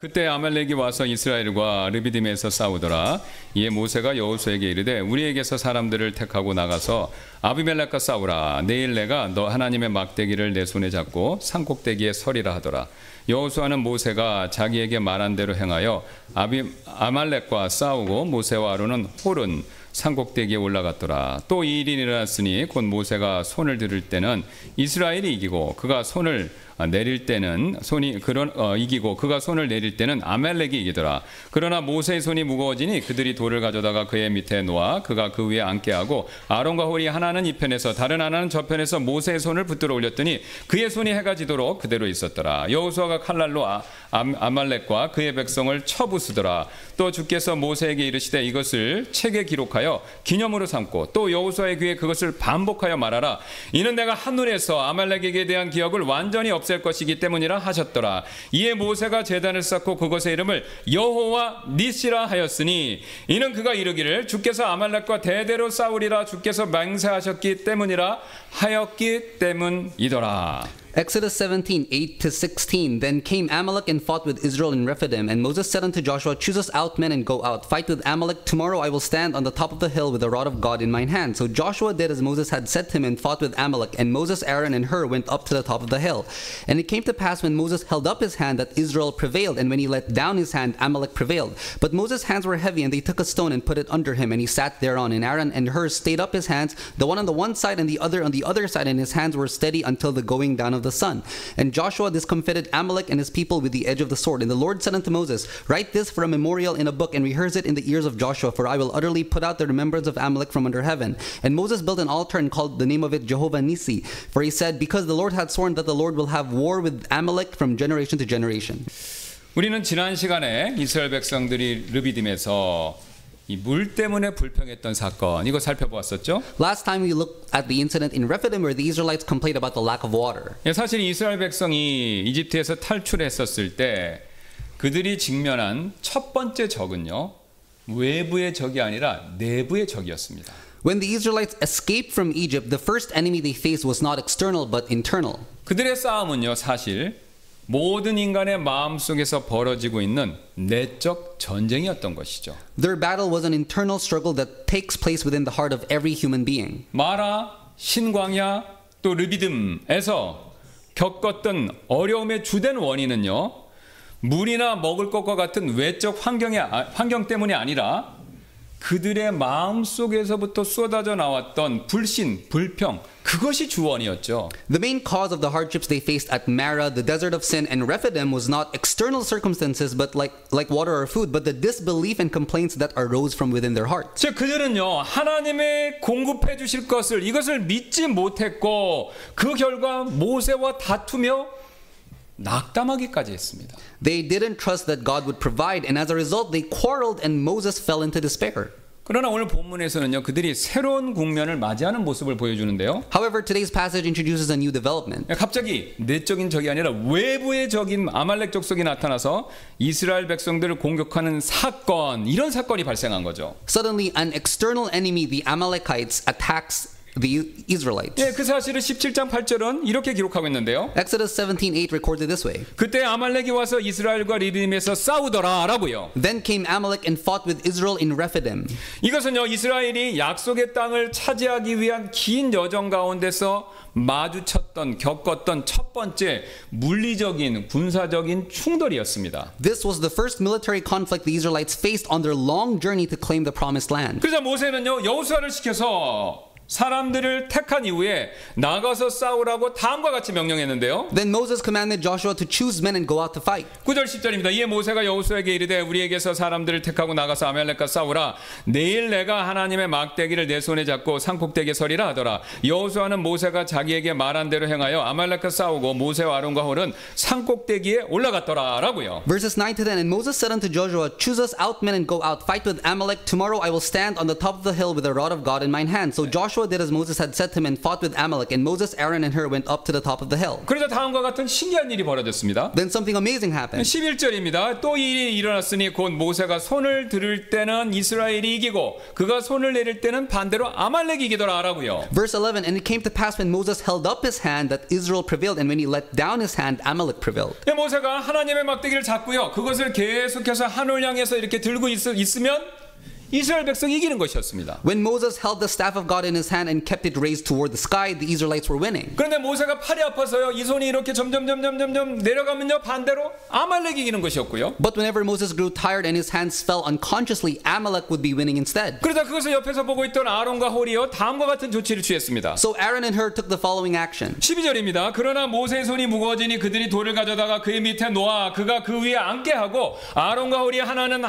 그때 아말렉이 와서 이스라엘과 르비딤에서 싸우더라. 이에 모세가 여호수아에게 이르되 우리에게서 사람들을 택하고 나가서 아비멜렉과 싸우라. 내일 내가 너 하나님의 막대기를 내 손에 잡고 산꼭대기에 서리라 하더라. 여호수아는 모세가 자기에게 말한 대로 행하여 아말렉과 싸우고 모세와 아론은 홀은 산꼭대기에 올라갔더라. 또 이 일이 일어났으니 곧 모세가 손을 들을 때는 이스라엘이 이기고 그가 손을 내릴 때는 이기고 그가 손을 내릴 때는 아말렉이 이기더라. 그러나 모세의 손이 무거워지니 그들이 돌을 가져다가 그의 밑에 놓아 그가 그 위에 앉게 하고 아론과 홀이 하나는 이 편에서 다른 하나는 저 편에서 모세의 손을 붙들어 올렸더니 그의 손이 해가 지도록 그대로 있었더라. 여호수아가 칼날로 아말렉과 그의 백성을 쳐부수더라. 또 주께서 모세에게 이르시되 이것을 책에 기록하여 기념으로 삼고 또 여호수아의 귀에 그것을 반복하여 말하라. 이는 내가 하늘에서 아말렉에게 대한 기억을 완전히 없앨 것이기 때문이라 하셨더라. 이에 모세가 제단을 쌓고 그것의 이름을 여호와 니시라 하였으니 이는 그가 이르기를 주께서 아말렉과 대대로 싸우리라 주께서 맹세하셨기 때문이라 하였기 때문이더라. Exodus 17, 8-16. Then came Amalek and fought with Israel in Rephidim. And Moses said unto Joshua, Choose us out men and go out. Fight with Amalek. Tomorrow I will stand on the top of the hill with the rod of God in mine hand. So Joshua did as Moses had said to him and fought with Amalek. And Moses, Aaron, and Hur went up to the top of the hill. And it came to pass when Moses held up his hand that Israel prevailed. And when he let down his hand, Amalek prevailed. But Moses' hands were heavy, and they took a stone and put it under him. And he sat thereon. And Aaron and Hur stayed up his hands, the one on the one side and the other on the other side. And his hands were steady until the going down of the sun. And Joshua discomfited Amalek and his people with the edge of the sword. And the Lord said unto Moses, Write this for a memorial in a book, and rehearse it in the ears of Joshua, for I will utterly put out the remembrance of Amalek from under heaven. And Moses built an altar and called the name of it Jehovah Nissi. For he said, Because the Lord had sworn that the Lord will have war with Amalek from generation to generation. 우리는 지난 시간에 이스라엘 백성들이 르비딤에서 이 물 때문에 불평했던 사건 이거 살펴보았었죠. Last time we looked at the incident in Rephidim where the Israelites complained about the lack of water. 사실 이스라엘 백성이 이집트에서 탈출했었을 때 그들이 직면한 첫 번째 적은요. 외부의 적이 아니라 내부의 적이었습니다. When the Israelites escaped from Egypt, the first enemy they faced was not external but internal. 그들의 싸움은요. 사실 모든 인간의 마음속에서 벌어지고 있는 내적 전쟁이었던 것이죠. Their battle was an internal struggle that takes place within the heart of every human being. 마라, 신광야, 또 르비딤에서 겪었던 어려움의 주된 원인은요. 물이나 먹을 것과 같은 외적 환경 때문이 아니라 그들의 마음속에서부터 쏟아져 나왔던 불신, 불평, 그것이 주원이었죠. The main cause of the hardships they faced at Marah, the desert of sin, and Rephidim was not external circumstances, but like water or food, but the disbelief and complaints that arose from within their heart. 즉 그들은요 하나님의 공급해 주실 것을 이것을 믿지 못했고 그 결과 모세와 다투며 낙담하기까지 했습니다. They didn't trust that God would provide, and as a result, they quarreled, and Moses fell into despair. 그러나 오늘 본문에서는요 그들이 새로운 국면을 맞이하는 모습을 보여주는데요. However, today's passage introduces a new development. 갑자기 내적인 적이 아니라 외부의 적인 아말렉 족속이 나타나서 이스라엘 백성들을 공격하는 사건, 이런 사건이 발생한 거죠. Suddenly, an external enemy, the Amalekites, attacks the Israelites. 그 사실을 17장 8절은 이렇게 기록하고 있는데요. Exodus 17:8 records it this way. 그때 아말렉이 와서 이스라엘과 르비딤에서 싸우더라라고요. Then came Amalek and fought with Israel in Rephidim. 이것은요 이스라엘이 약속의 땅을 차지하기 위한 긴 여정 가운데서 겪었던 첫 번째 물리적인 군사적인 충돌이었습니다. This was the first military conflict the Israelites faced on their long journey to claim the promised land. 그래서 모세는요 여호수아를 시켜서 사람들을 택한 이후에 나가서 싸우라고 다음과 같이 명령했는데요. Then Moses commanded Joshua to choose men and go out to fight. 9절 10절입니다. 이에 모세가 여호수아에게 이르되 우리에게서 사람들을 택하고 나가서 아말렉과 싸우라. 내일 내가 하나님의 막대기를 내 손에 잡고 산꼭대기에 서리라 하더라. 여호수아는 모세가 자기에게 말한 대로 행하여 아말렉과 싸우고 모세와 아론과 홀은 산꼭대기에 올라갔더라라고요. Verses 9-10 And Moses said unto Joshua, Choose us out men and go out, fight with Amalek. Tomorrow I will stand on the top of the hill with the rod of God in mine hand. So Joshua Joshua did as Moses had said to him and fought with Amalek, and Moses, Aaron, and Hur went up to the top of the hill. 그러자 다음과 같은 신기한 일이 벌어졌습니다. Then something amazing happened. 11절입니다. 또 이 일이 일어났으니 곧 모세가 손을 들을 때는 이스라엘이 이기고 그가 손을 내릴 때는 반대로 아말렉이 이기더라 라고요. Verse 11, and it came to pass when Moses held up his hand that Israel prevailed, and when he let down his hand, Amalek prevailed. 모세가 하나님의 막대기를 잡고요. 그것을 계속해서 하늘 향해서 이렇게 들고 있으면 이스라엘 백성이 이기는 것이었습니다. When Moses held the staff of God in his hand and kept it raised toward the sky, the Israelites were winning. 그런데 모세가 팔이 아파서요. 이 손이 이렇게 점점 내려가면요. 반대로 아말렉이 이기는 것이었고요. But whenever Moses grew tired and his hands fell unconsciously, Amalek would be winning instead. 그러자 그것을 옆에서 보고 있던 아론과 홀이요. 다음과 같은 조치를 취했습니다. So Aaron and Hur took the following action. 12절입니다. 그러나 모세의 손이 무거워지니 그들이 돌을 가져다가 그의 밑에 놓아 그가 그 위에 앉게 하고 아론과 홀이 하나는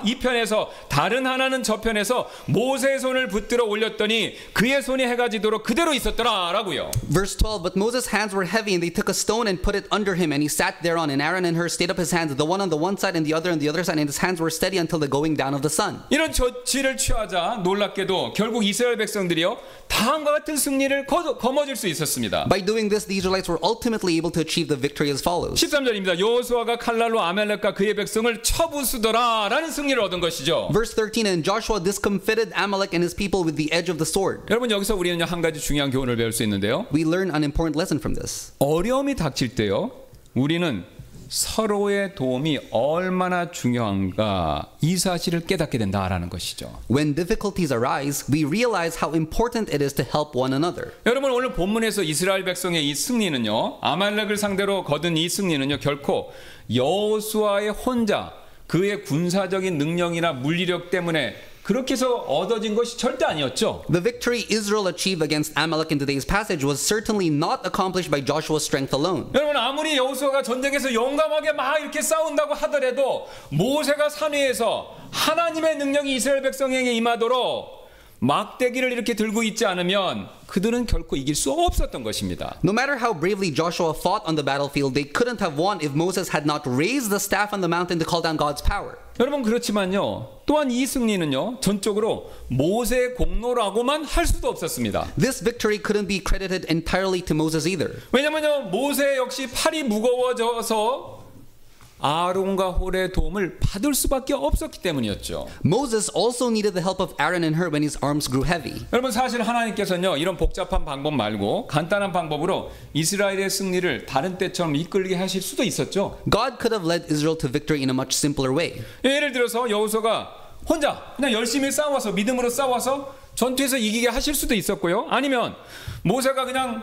이 편에서 다른 하나는 저편에서 모세의 손을 붙들어 올렸더니 그의 손이 해가 지도록 그대로 있었더라 라고요. Verse 12, but Moses' hands were heavy and they took a stone and put it under him and he sat thereon, and Aaron and Hur stayed up his hands, the one on the one side and the other on the other side, and his hands were steady until the going down of the sun. 이런 조치를 취하자 놀랍게도 결국 이스라엘 백성들이요 다음과 같은 승리를 거머쥘 수 있었습니다. By doing this, the Israelites were ultimately able to achieve the victory as follows. 13절입니다. 여호수아가 칼날로 아말렉과 그의 백성을 쳐부수더라 라는 승리를 얻은 것이죠. Verse 13, and Joshua discomfited Amalek and his people with the edge of the sword. 여러분 여기서 우리는 한 가지 중요한 교훈을 배울 수 있는데요. We learn an important lesson from this. 어려움이 닥칠 때요. 우리는 서로의 도움이 얼마나 중요한가 이 사실을 깨닫게 된다라는 것이죠. When difficulties arise, we realize how important it is to help one another. 여러분 오늘 본문에서 이스라엘 백성의 이 승리는요. 아말렉을 상대로 거둔 이 승리는요. 결코 여호수아의 혼자 그의 군사적인 능력이나 물리력 때문에 그렇게 해서 얻어진 것이 절대 아니었죠. The victory Israel achieved against Amalek in today's passage was certainly not accomplished by Joshua's strength alone. 여러분 아무리 여호수아가 전쟁에서 용감하게 막 이렇게 싸운다고 하더라도 모세가 산 위에서 하나님의 능력이 이스라엘 백성에게 임하도록 막대기를 이렇게 들고 있지 않으면 그들은 결코 이길 수 없었던 것입니다. No matter how bravely Joshua fought on the battlefield, they couldn't have won if Moses had not raised the staff on the mountain to call down God's power. 여러분 그렇지만요. 또한 이 승리는요. 전적으로 모세의 공로라고만 할 수도 없었습니다. This victory couldn't be credited entirely to Moses either. 왜냐면요. 모세 역시 팔이 무거워져서 아론과 홀의 도움을 받을 수밖에 없었기 때문이었죠. Moses also needed the help of Aaron and Hur when his arms grew heavy. 여러분 사실 하나님께서는요. 이런 복잡한 방법 말고 간단한 방법으로 이스라엘의 승리를 다른 때처럼 이끌게 하실 수도 있었죠. God could have led Israel to victory in a much simpler way. 예를 들어서 여호수아가 혼자 그냥 열심히 싸워서 믿음으로 싸워서 전투에서 이기게 하실 수도 있었고요. 아니면 모세가 그냥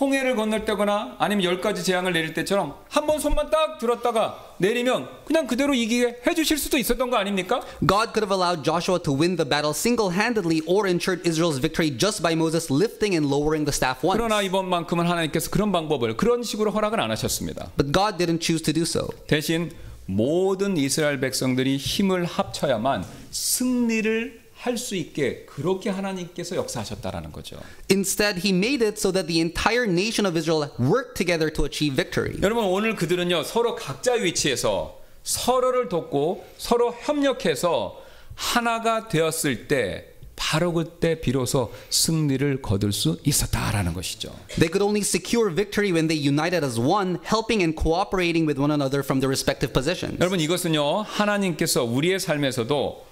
홍해를 건널때거나 아니면 10가지 재앙을 내릴 때처럼 한 번 손만 딱 들었다가 내리면 그냥 그대로 이기게 해주실 수도 있었던 거 아닙니까? God could have allowed Joshua to win the battle single-handedly or ensured Israel's victory just by Moses lifting and lowering the staff once. 그러나 이번만큼은 하나님께서 그런 방법을 그런 식으로 허락을 안 하셨습니다. But God didn't choose to do so. 대신 모든 이스라엘 백성들이 힘을 합쳐야만 승리를 할 수 있게 그렇게 하나님께서 역사하셨다라는 거죠. Instead, he made it so that the entire nation of Israel worked together to achieve victory. 여러분 오늘 그들은요 서로 각자의 위치에서 서로를 돕고 서로 협력해서 하나가 되었을 때 바로 그때 비로소 승리를 거둘 수 있었다라는 것이죠. They could only secure victory when they united as one, helping and cooperating with one another from their respective positions. 여러분 이것은요 하나님께서 우리의 삶에서도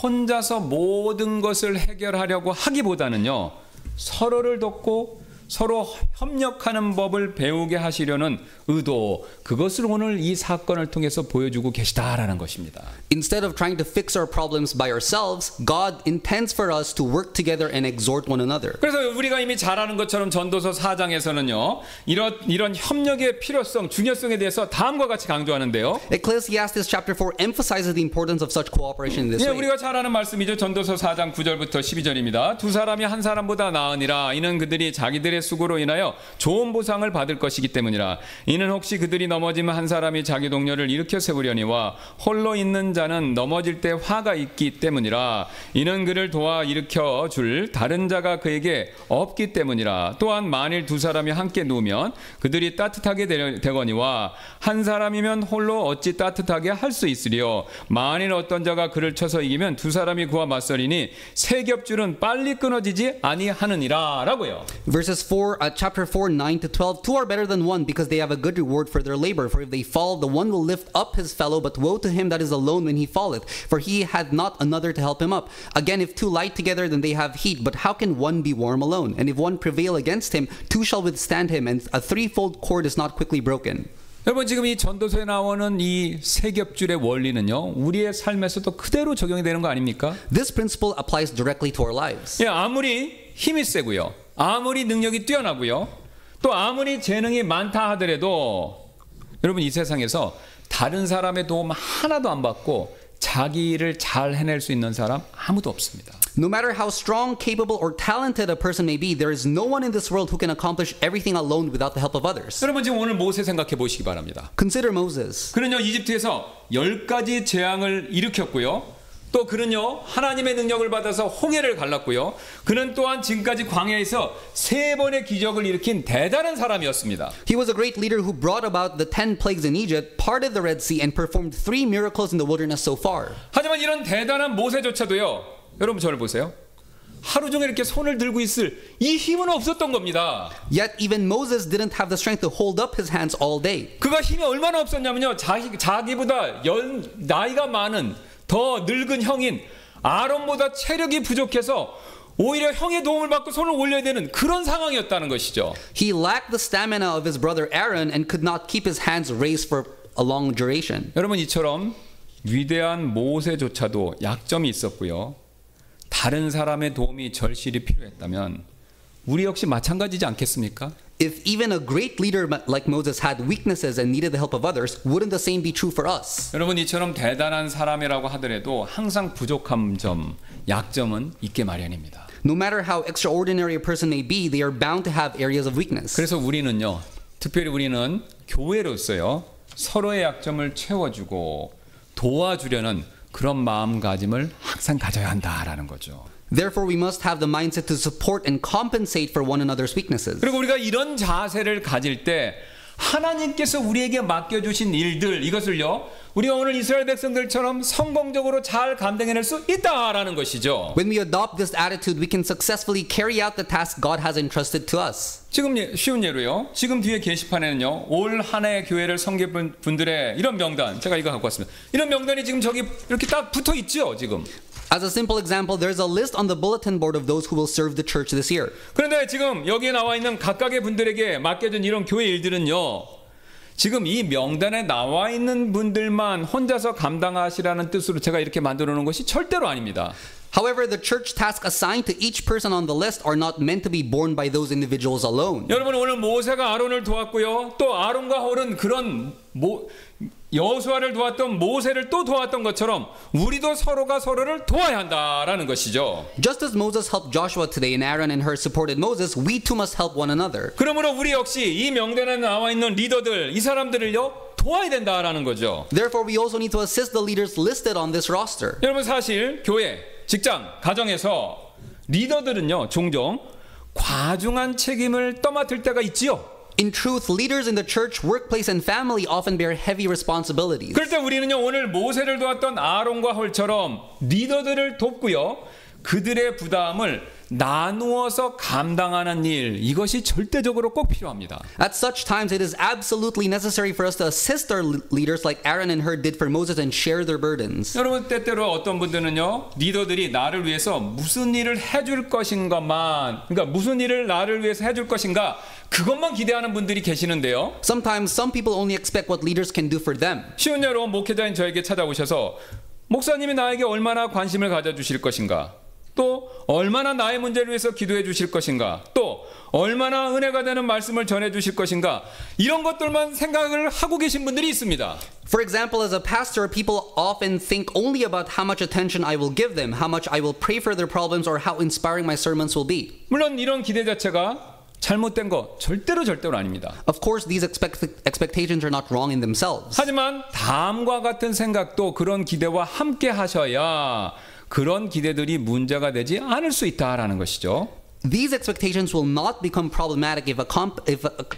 혼자서 모든 것을 해결하려고 하기보다는요 서로를 돕고 서로 협력하는 법을 배우게 하시려는 의도 그것을 오늘 이 사건을 통해서 보여주고 계시다라는 것입니다. Instead of trying to fix our problems by ourselves, God intends for us to work together and exhort one another. 그래서 우리가 이미 잘 아는 것처럼 전도서 4장에서는요 이런 협력의 필요성, 중요성에 대해서 다음과 같이 강조하는데요. Ecclesiastes chapter 4 emphasizes the importance of such cooperation in this 예, way. 우리가 잘 아는 말씀이죠. 전도서 4장 9절부터 12절입니다. 두 사람이 한 사람보다 나으니라. 이는 그들이 자기들의 수고로 인하여 좋은 보상을 받을 것이기 때문이라. 이는 혹시 그들이 넘어지면 한 사람이 자기 동료를 일으켜 세우려니와 홀로 있는 자는 넘어질 때 화가 있기 때문이라. 이는 그를 도와 일으켜 줄 다른 자가 그에게 없기 때문이라. 또한 만일 두 사람이 함께 누우면 그들이 따뜻하게 되거니와 한 사람이면 홀로 어찌 따뜻하게 할 수 있으리요. 만일 어떤 자가 그를 쳐서 이기면 두 사람이 그와 맞서리니 세 겹줄은 빨리 끊어지지 아니하느니라. 라고요. Verses 4, chapter 4, 9 to 12. Two are better than one because they have a good reward for their labor. For if they fall, the one will lift up his fellow, but woe to him that is alone when he falleth, for he had not another to help him up. Again, if two lie together, then they have heat, but how can one be warm alone? And if one prevail against him, two shall withstand him, and a threefold cord is not quickly broken. 여러분 지금 이 전도서에 나오는 이 세 겹줄의 원리는요, 우리의 삶에서도 그대로 적용이 되는 거 아닙니까? This principle applies directly to our lives. 예, 아무리 힘이 세고요, 아무리 능력이 뛰어나고요, 또 아무리 재능이 많다 하더라도 여러분 이 세상에서 다른 사람의 도움 하나도 안 받고 자기 일을 잘 해낼 수 있는 사람 아무도 없습니다. No matter how strong, capable, or talented a person may be, there is no one in this world who can accomplish everything alone without the help of others. 여러분 지금 오늘 모세 생각해 보시기 바랍니다. Consider Moses. 그는요 이집트에서 10가지 재앙을 일으켰고요. 또 그는요 하나님의 능력을 받아서 홍해를 갈랐고요. 그는 또한 지금까지 광야에서 3번의 기적을 일으킨 대단한 사람이었습니다. He was a great leader who brought about the 10 plagues in Egypt, parted the Red Sea, and performed 3 miracles in the wilderness so far. 하지만 이런 대단한 모세조차도요, 여러분 저를 보세요. 하루 종일 이렇게 손을 들고 있을 이 힘은 없었던 겁니다. Yet even Moses didn't have the strength to hold up his hands all day. 그가 힘이 얼마나 없었냐면요, 자기보다 나이가 많은 더 늙은 형인 아론보다 체력이 부족해서 오히려 형의 도움을 받고 손을 올려야 되는 그런 상황이었다는 것이죠. He lacked the stamina of his brother Aaron and could not keep his hands raised for a long duration. 여러분 이처럼 위대한 모세조차도 약점이 있었고요, 다른 사람의 도움이 절실히 필요했다면 우리 역시 마찬가지지 않겠습니까? If even a great leader like Moses had weaknesses and needed the help of others, wouldn't the same be true for us? 여러분 이처럼 대단한 사람이라고 하더라도 항상 부족한 점, 약점은 있게 마련입니다. No matter how extraordinary a person may be, they are bound to have areas of weakness. 그래서 우리는요, 특별히 우리는 교회로서요, 서로의 약점을 채워주고 도와주려는 그런 마음가짐을 항상 가져야 한다라는 거죠. Therefore, we must have the mindset to support and compensate for one another's weaknesses. 그리고 우리가 이런 자세를 가질 때 하나님께서 우리에게 맡겨주신 일들, 이것을요, 우리가 오늘 이스라엘 백성들처럼 성공적으로 잘 감당해낼 수 있다라는 것이죠. When we adopt this attitude, we can successfully carry out the task God has entrusted to us. 지금 쉬운 예로요, 지금 뒤에 게시판에는요, 올 한 해 교회를 섬길 분들의 이런 명단, 제가 이거 갖고 왔습니다. 이런 명단이 지금 저기 이렇게 딱 붙어 있죠, 지금. As a simple example, there's a list on the bulletin board of those who will serve the church this year. 그런데 지금 여기에 나와 있는 각각의 분들에게 맡겨진 이런 교회 일들은요, 지금 이 명단에 나와 있는 분들만 혼자서 감당하시라는 뜻으로 제가 이렇게 만들어 놓은 것이 절대로 아닙니다. However, the church tasks assigned to each person on the list are not meant to be borne by those individuals alone. 여러분 오늘 모세가 아론을 도왔고요, 또 아론과 홀은 그런 여호수아를 도왔던 모세를 또 도왔던 것처럼 우리도 서로가 서로를 도와야 한다라는 것이죠. Just as Moses helped Joshua today and Aaron and Hur supported Moses, we too must help one another. 그러므로 우리 역시 이 명단에 나와 있는 리더들, 이 사람들을요, 도와야 된다라는 거죠. Therefore, we also need to assist the leaders listed on this roster. 여러분 사실 교회, 직장, 가정에서 리더들은요, 종종 과중한 책임을 떠맡을 때가 있지요. In truth, leaders in the church, workplace, and family often bear heavy responsibilities. 그럴 때 우리는요, 오늘 모세를 도왔던 아론과 홀처럼 리더들을 돕고요, 그들의 부담을 나누어서 감당하는 일, 이것이 절대적으로 꼭 필요합니다. At such times, it is absolutely necessary for us to assist our leaders like Aaron and Hur did for Moses and share their burdens. 여러분 때때로 어떤 분들은요, 리더들이 나를 위해서 무슨 일을 해줄 것인가만, 그러니까 무슨 일을 나를 위해서 해줄 것인가, 그것만 기대하는 분들이 계시는데요. Sometimes some people only expect what leaders can do for them. 쉬운 예로 목회자인 저에게 찾아오셔서 목사님이 나에게 얼마나 관심을 가져주실 것인가, 또 얼마나 나의 문제를 위해서 기도해 주실 것인가, 또 얼마나 은혜가 되는 말씀을 전해 주실 것인가, 이런 것들만 생각을 하고 계신 분들이 있습니다. For example, as a pastor, people often think only about how much attention I will give them, how much I will pray for their problems, or how inspiring my sermons will be. 물론 이런 기대 자체가 잘못된 거 절대로 아닙니다. Of course, these expectations are not wrong in themselves. 하지만 다음과 같은 생각도 그런 기대와 함께 하셔야 그런 기대들이 문제가 되지 않을 수 있다라는 것이죠. These expectations will not become problematic if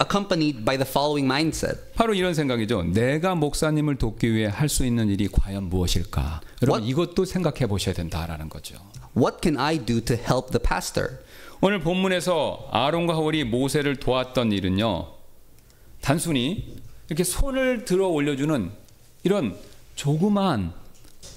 accompanied by the following mindset. 바로 이런 생각이죠. 내가 목사님을 돕기 위해 할 수 있는 일이 과연 무엇일까? 여러분 이것도 생각해 보셔야 된다라는 거죠. What can I do to help the pastor? 오늘 본문에서 아론과 홀이 모세를 도왔던 일은요. 단순히 이렇게 손을 들어 올려주는 이런 조그만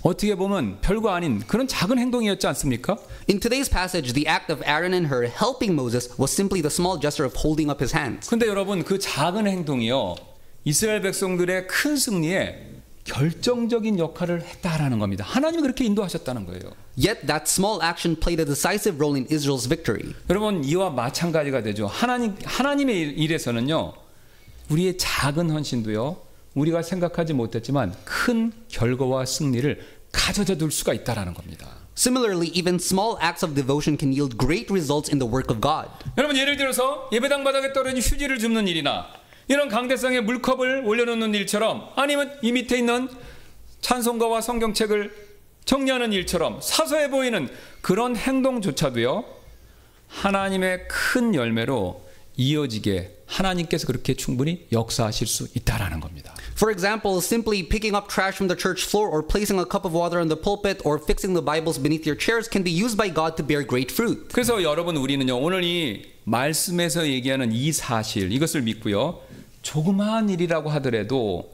어떻게 보면 별거 아닌 그런 작은 행동이었지 않습니까? In today's passage, the act of Aaron and Hur helping Moses was simply the small gesture of holding up his hands. 근데 여러분 그 작은 행동이요. 이스라엘 백성들의 큰 승리에 결정적인 역할을 했다라는 겁니다. 하나님이 그렇게 인도하셨다는 거예요. Yet that small action played a decisive role in Israel's victory. 여러분 이와 마찬가지가 되죠. 하나님의 일에서는요. 우리의 작은 헌신도요. 우리가 생각하지 못했지만 큰 결과와 승리를 가져다 둘 수가 있다라는 겁니다. Similarly, even small acts of devotion can yield great results in the work of God. 여러분 예를 들어서 예배당 바닥에 떨어진 휴지를 줍는 일이나 이런 강대상에 물컵을 올려놓는 일처럼 아니면 이 밑에 있는 찬송가와 성경책을 정리하는 일처럼 사소해 보이는 그런 행동조차도요. 하나님의 큰 열매로 이어지게 하나님께서 그렇게 충분히 역사하실 수 있다라는 겁니다. For example, simply picking up trash from the church floor or placing a cup of water on the pulpit or fixing the Bibles beneath your chairs can be used by God to bear great fruit. 그래서 여러분 우리는요. 오늘 이 말씀에서 얘기하는 이 사실 이것을 믿고요. 조그마한 일이라고 하더라도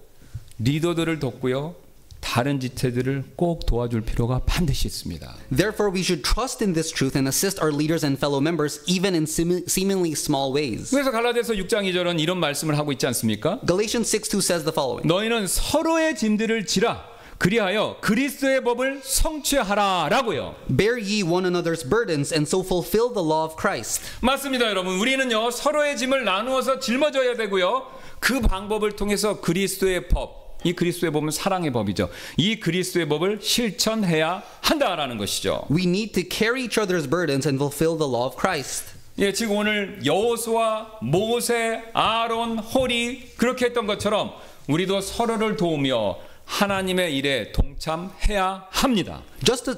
리더들을 돕고요. 다른 지체들을 꼭 도와줄 필요가 반드시 있습니다. Therefore, we should trust in this truth and assist our leaders and fellow members even in seemingly small ways. 그래서 갈라디아서 6장 2절은 이런 말씀을 하고 있지 않습니까? Galatians 6:2 says the following. 너희는 서로의 짐들을 지라 그리하여 그리스도의 법을 성취하라라고요. Bear ye one another's burdens and so fulfill the law of Christ. 맞습니다, 여러분. 우리는요 서로의 짐을 나누어서 짊어져야 되고요. 그 방법을 통해서 그리스도의 법, 이 그리스도의 법은 사랑의 법이죠. 이 그리스도의 법을 실천해야 한다라는 것이죠. We need to carry each other's burdens and fulfill the law of Christ. 예, 지금 오늘 여호수아, 모세, 아론, 홀이 그렇게 했던 것처럼 우리도 서로를 도우며 하나님의 일에 동참해야 합니다. Just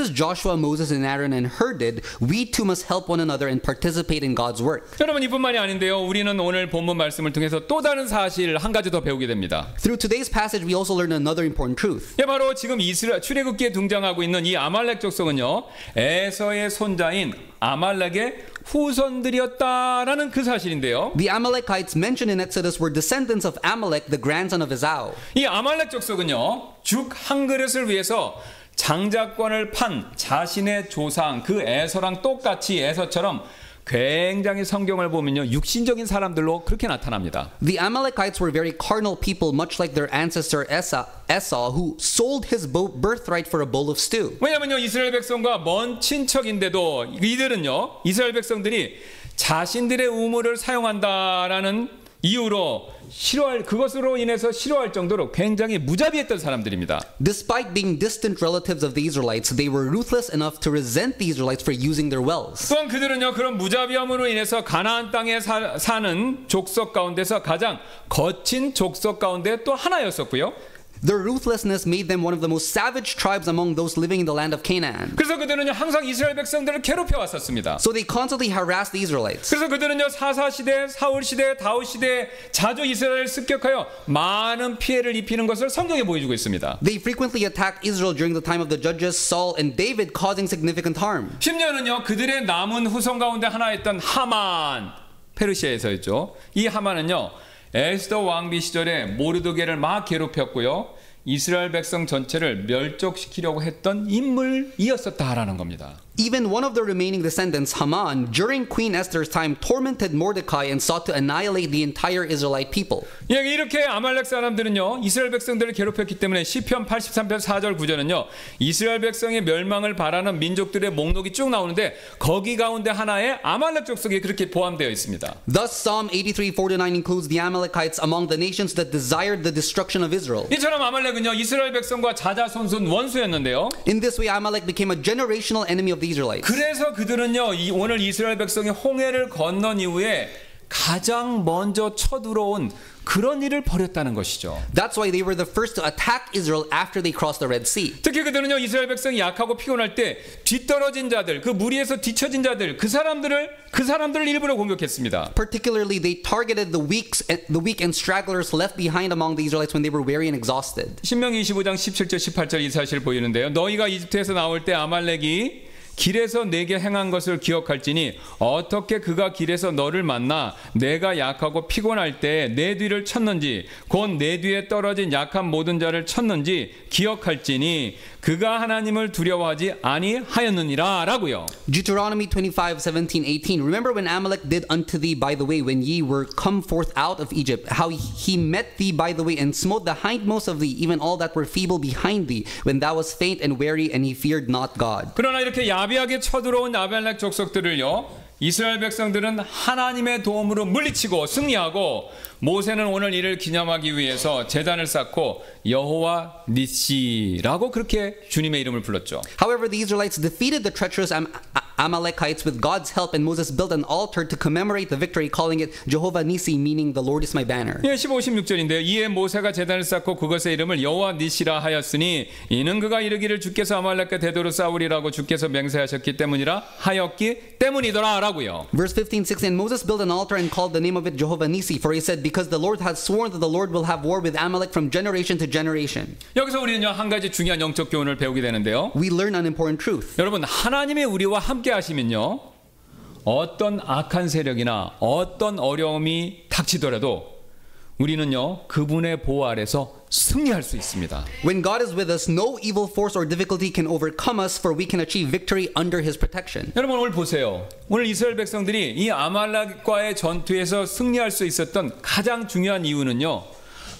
as Joshua, Moses, and Aaron and Hur did, we too must help one another and participate in God's work. 여러분 이뿐만이 아닌데요. 우리는 오늘 본문 말씀을 통해서 또 다른 사실 한 가지 더 배우게 됩니다. Through today's passage, we also learn another important truth. 예, 바로 지금 이스라엘 출애굽기에 등장하고 있는 이 아말렉 족속은요. 에서의 손자인 아말렉의 후손들이었다라는 그 사실인데요. The Amalekites mentioned in Exodus were descendants of Amalek, the grandson of Esau. 이 아말렉 족속은요. 죽 한 그릇을 위해서 장자권을 판 자신의 조상 그 에서랑 똑같이 에서처럼 굉장히 성경을 보면요 육신적인 사람들로 그렇게 나타납니다. The Amalekites were very carnal people, much like their ancestor Esau, who sold his birthright for a bowl of stew. 왜냐하면요 이스라엘 백성과 먼 친척인데도 이들은요 이스라엘 백성들이 자신들의 우물을 사용한다라는 이유로 그것으로 인해서 싫어할 정도로 굉장히 무자비했던 사람들입니다. Despite being distant relatives of the Israelites, they were ruthless enough to resent the Israelites for using their wells. 또한 그들은요 그런 무자비함으로 인해서 가나안 땅에 사는 족속 가운데서 가장 거친 족속 가운데 또 하나였었고요. Their ruthlessness made them one of the most savage tribes among those living in the land of Canaan. 그래서 그들은요 항상 이스라엘 백성들을 괴롭혀 왔었습니다. So they constantly harassed the Israelites. 그래서 그들은요 사사 시대, 사울 시대, 다윗 시대 자주 이스라엘을 습격하여 많은 피해를 입히는 것을 성경에 보여주고 있습니다. They frequently attacked Israel during the time of the judges Saul and David, causing significant harm. 심지어는요 그들의 남은 후손 가운데 하나였던 하만, 페르시아에서였죠. 이 하만은요 에스더 왕비 시절에 모르드게를 막 괴롭혔고요. 이스라엘 백성 전체를 멸족시키려고 했던 인물이었었다라는 겁니다. Even one of the remaining descendants, Haman, during Queen Esther's time, tormented Mordecai and sought to annihilate the entire Israelite people. 예, 이렇게 아말렉 사람들은요 이스라엘 백성들을 괴롭혔기 때문에 시편 83편 4절 9절은요 이스라엘 백성의 멸망을 바라는 민족들의 목록이 쭉 나오는데 거기 가운데 하나에 아말렉 족속이 그렇게 포함되어 있습니다. Thus, Psalm 83:4-9 includes the Amalekites among the nations that desired the destruction of Israel. 이처럼 아말렉은요 이스라엘 백성과 자자손손 원수였는데요. In this way, Amalek became a generational enemy of of the Israelites. 그래서 그들은요, 오늘 이스라엘 백성이 홍해를 건넌 이후에 가장 먼저 쳐들어온 그런 일을 벌였다는 것이죠. That's why they were the first to attack Israel after they crossed the Red Sea. 특히 그들은요, 이스라엘 백성이 약하고 피곤할 때 뒤떨어진 자들, 그 무리에서 뒤처진 자들, 그 사람들을 일부러 공격했습니다. Particularly, they targeted the weak and stragglers left behind among the Israelites when they were weary and exhausted. 신명기 25장 17절 18절 이 사실 보이는데요. 너희가 이집트에서 나올 때 아말렉이 길에서 내게 행한 것을 기억할지니 어떻게 그가 길에서 너를 만나 내가 약하고 피곤할 때 내 뒤를 쳤는지 곧 내 뒤에 떨어진 약한 모든 자를 쳤는지 기억할지니 그가 하나님을 두려워하지 아니하였느니라 라고요. Deuteronomy 25:17-18. Remember when Amalek did unto thee by the way when ye were come forth out of Egypt, how he met thee by the way and smote the hindmost of thee, even all that were feeble behind thee, when thou wast faint and weary, and he feared not God. 그러나 이렇게 야비하게 쳐들어온 아말렉 족속들을요, 이스라엘 백성들은 하나님의 도움으로 물리치고 승리하고 모세는 오늘 이를 기념하기 위해서 제단을 쌓고 여호와 니시라고 그렇게 주님의 이름을 불렀죠. However, the Israelites defeated the treacherous Amalekites with God's help, and Moses built an altar to commemorate the victory, calling it Jehovah Nissi, meaning the Lord is my banner. 예, 15, 16절인데요. 이에 모세가 제단을 쌓고 그것의 이름을 여호와 니시라 하였으니 이는 그가 이르기를 주께서 아말렉과 대도로 싸우리라고 주께서 맹세하셨기 때문이라 하였기 때문이더라 라고요. Verse 15:16. And Moses built an altar and called the name of it Jehovah Nissi, for he said, because the Lord hath sworn that the Lord will have war with Amalek from generation to generation. 여기서 우리는요, 한 가지 중요한 영적 교훈을 배우게 되는데요. We learn an important truth. 여러분, 하나님이 우리와 함께 하시면요, 어떤 악한 세력이나 어떤 어려움이 닥치더라도 우리는요, 그분의 보호 아래서 승리할 수 있습니다. When God is with us, no evil force or difficulty can overcome us, for we can achieve victory under His protection. 여러분, 오늘 보세요. 오늘 이스라엘 백성들이 이 아말렉과의 전투에서 승리할 수 있었던 가장 중요한 이유는요,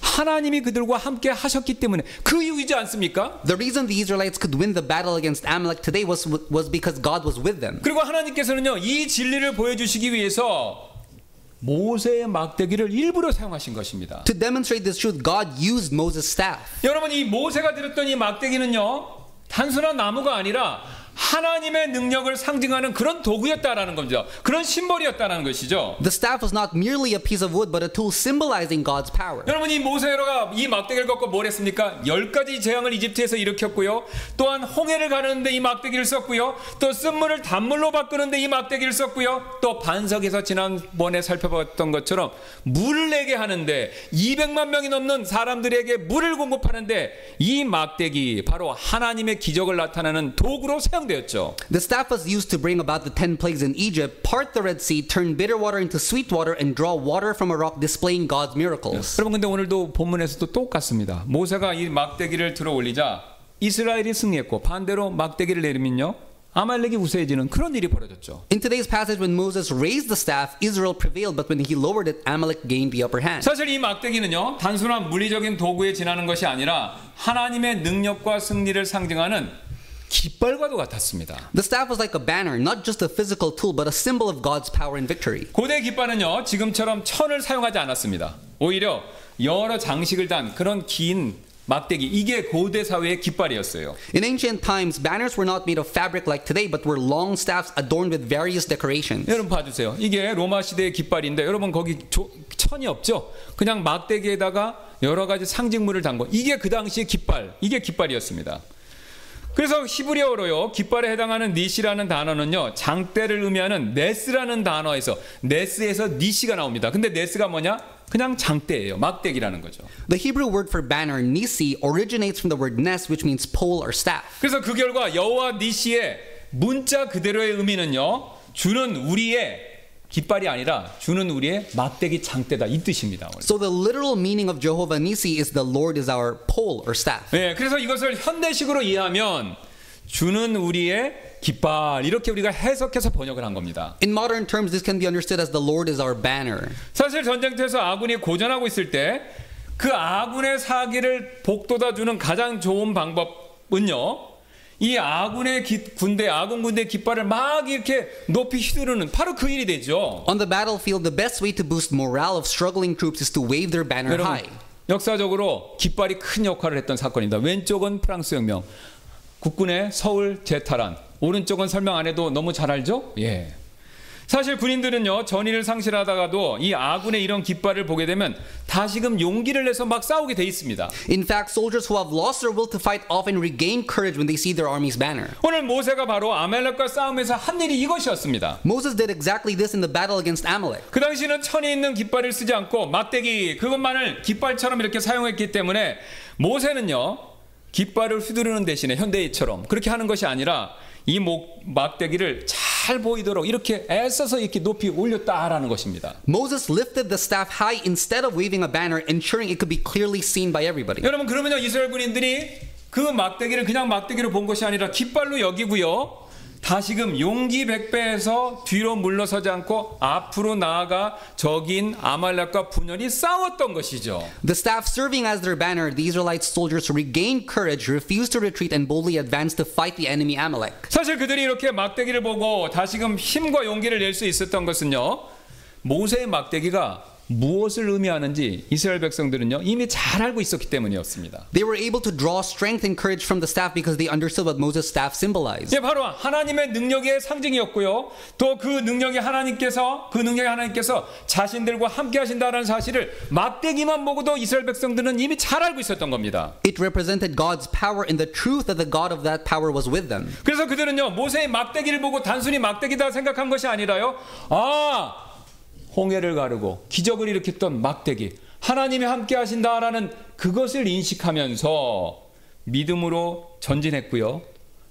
하나님이 그들과 함께 하셨기 때문에 그 이유이지 않습니까? The reason the Israelites could win the battle against Amalek today was because God was with them. 그리고 하나님께서는요, 이 진리를 보여주시기 위해서 모세의 막대기를 일부러 사용하신 것입니다. To demonstrate this truth, God used Moses' staff. 여러분, 이 모세가 들었던 이 막대기는요, 단순한 나무가 아니라 하나님의 능력을 상징하는 그런 도구였다라는 겁니다. 그런 심벌이었다라는 것이죠. The staff was not merely a piece of wood, but a tool symbolizing God's power. 여러분, 이 모세가 이 막대기를 갖고 뭘 했습니까? 10가지 재앙을 이집트에서 일으켰고요. 또한 홍해를 가르는데 이 막대기를 썼고요. 또 쓴물을 단물로 바꾸는데 이 막대기를 썼고요. 또 반석에서 지난번에 살펴봤던 것처럼 물을 내게 하는데 200만 명이 넘는 사람들에게 물을 공급하는데 이 막대기 바로 하나님의 기적을 나타내는 도구로 사용되었죠. The staff was used to bring about the 10 plagues in Egypt, part the Red Sea, turn bitter water into sweet water, and draw water from a rock, displaying God's miracles. 여러분, 근데 오늘도 본문에서도 똑같습니다. 모세가 이 막대기를 들어 올리자 이스라엘이 승리했고 반대로 막대기를 내리면요, 아말렉이 우세해지는 그런 일이 벌어졌죠. In today's passage, when Moses raised the staff, Israel prevailed, but when he lowered it, Amalek gained the upper hand. 사실 이 막대기는요, 단순한 물리적인 도구에 지나는 것이 아니라 하나님의 능력과 승리를 상징하는 깃발과도 같았습니다. The staff was like a banner, not just a physical tool, but a symbol of God's power and victory. 고대 깃발은요, 지금처럼 천을 사용하지 않았습니다. 오히려 여러 장식을 단 그런 긴 막대기, 이게 고대 사회의 깃발이었어요. In ancient times, banners were not made of fabric like today, but were long staffs adorned with various decorations. 여러분 봐주세요. 이게 로마 시대의 깃발인데 여러분 거기 천이 없죠? 그냥 막대기에다가 여러 가지 상징물을 담고, 이게 그 당시의 깃발, 이게 깃발이었습니다. 그래서 히브리어로요, 깃발에 해당하는 니시라는 단어는요, 장대를 의미하는 네스라는 단어에서 니시가 나옵니다. 근데 네스가 뭐냐? 그냥 장대예요. 막대기라는 거죠. The Hebrew word for banner, nisi, originates from the word nes, which means pole or staff. 그래서 그 결과 여호와 니시의 문자 그대로의 의미는요, 주는 우리의 깃발이 아니라 주는 우리의 막대기 장대다, 이 뜻입니다. So the literal meaning of Jehovah Nissi is the Lord is our pole or staff. 네, 그래서 이것을 현대식으로 이해하면 주는 우리의 깃발, 이렇게 우리가 해석해서 번역을 한 겁니다. In modern terms, this can be understood as the Lord is our banner. 사실 전쟁터에서 아군이 고전하고 있을 때 그 아군의 사기를 복돋아주는 가장 좋은 방법은요, 이 아군 군대 깃발을 막 이렇게 높이 휘두르는, 바로 그 일이 되죠. On the battlefield, the best way to boost morale of struggling troops is to wave their banner high. 역사적으로 깃발이 큰 역할을 했던 사건입니다. 왼쪽은 프랑스 혁명, 국군의 서울 재탈환, 오른쪽은 설명 안 해도 너무 잘 알죠? 예. 사실 군인들은요, 전의를 상실하다가도 이 아군의 이런 깃발을 보게 되면 다시금 용기를 내서 막 싸우게 돼 있습니다. In fact, soldiers who have lost their will to fight often regain courage when they see their army's banner. 오늘 모세가 바로 아말렉과 싸움에서 한 일이 이것이었습니다. Moses did exactly this in the battle against Amalek. 그 당시는 천에 있는 깃발을 쓰지 않고 막대기 그것만을 깃발처럼 이렇게 사용했기 때문에 모세는요, 깃발을 휘두르는 대신에 현대인처럼 그렇게 하는 것이 아니라 이 막대기를 잘 보이도록 이렇게 애써서 이렇게 높이 올렸다라는 것입니다. Moses lifted the staff high instead of waving a banner, ensuring it could be clearly seen by everybody. 여러분, 그러면요, 이스라엘 군인들이 그 막대기를 그냥 막대기로 본 것이 아니라 깃발로 여기고요, 다시금 용기 백배해서 뒤로 물러서지 않고 앞으로 나아가 적인 아말렉과 분열이 싸웠던 것이죠. The staff serving as their banner, the Israelite soldiers regained courage, refused to retreat, and boldly advanced to fight the enemy Amalek. 사실 그들이 이렇게 막대기를 보고 다시금 힘과 용기를 낼 수 있었던 것은요, 모세의 막대기가 무엇을 의미하는지 이스라엘 백성들은요, 이미 잘 알고 있었기 때문이었습니다. They were able to draw strength and courage from the staff because they understood what Moses' staff symbolized. 예, 바로 하나님의 능력의 상징이었고요. 또 그 능력이 하나님께서 자신들과 함께 하신다라는 사실을 막대기만 보고도 이스라엘 백성들은 이미 잘 알고 있었던 겁니다. It represented God's power and the truth that the God of that power was with them. 그래서 그들은요, 모세의 막대기를 보고 단순히 막대기다 생각한 것이 아니라요, 홍해를 가르고 기적을 일으켰던 막대기, 하나님이 함께 하신다라는 그것을 인식하면서 믿음으로 전진했고요,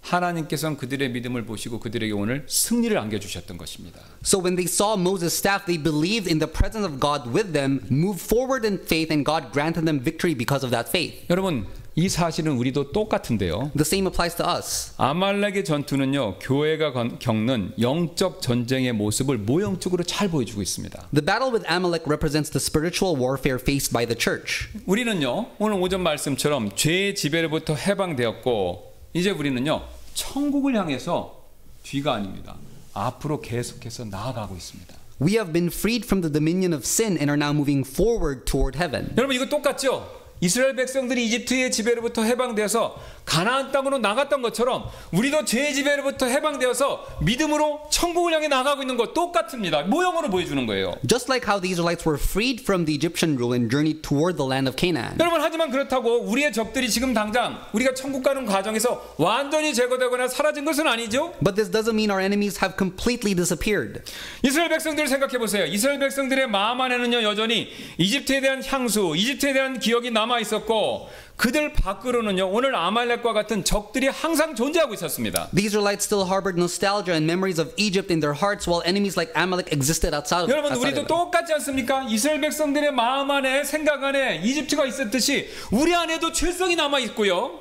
하나님께서는 그들의 믿음을 보시고 그들에게 오늘 승리를 안겨주셨던 것입니다. So when they saw Moses' staff, they believed in the presence of God with them, moved forward in faith, and God granted them victory because of that faith. 여러분, 이 사실은 우리도 똑같은데요. The same applies to us. 아말렉의 전투는요, 교회가 겪는 영적 전쟁의 모습을 모형적으로 잘 보여주고 있습니다. The battle with Amalek represents the spiritual warfare faced by the church. 우리는요, 오늘 오전 말씀처럼 죄의 지배로부터 해방되었고, 이제 우리는요, 천국을 향해서 뒤가 아닙니다, 앞으로 계속해서 나아가고 있습니다. We have been freed from the dominion of sin and are now moving forward toward heaven. 여러분, 이거 똑같죠? 이스라엘 백성들이 이집트의 지배로부터 해방되어서 가나안 땅으로 나갔던 것처럼 우리도 죄의 지배로부터 해방되어서 믿음으로 천국을 향해 나가고 있는 것 똑같습니다. 모형으로 보여주는 거예요. Just like how the Israelites were freed from the Egyptian rule and journeyed toward the land of Canaan. 여러분, 하지만 그렇다고 우리의 적들이 지금 당장 우리가 천국 가는 과정에서 완전히 제거되거나 사라진 것은 아니죠. But this doesn't mean our enemies have completely disappeared. 이스라엘 백성들을 생각해 보세요. 이스라엘 백성들의 마음 안에는요, 여전히 이집트에 대한 향수, 이집트에 대한 기억이 남아 있었고, 그들 밖으로는요, 오늘 아말렉과 같은 적들이 항상 존재하고 있었습니다. The Israelites still harbored nostalgia and memories of Egypt in their hearts, while enemies like Amalek existed outside of 여러분, 우리도 them. 똑같지 않습니까? 이스라엘 백성들의 마음 안에, 생각 안에 이집트가 있었듯이 우리 안에도 죄성이 남아 있고요,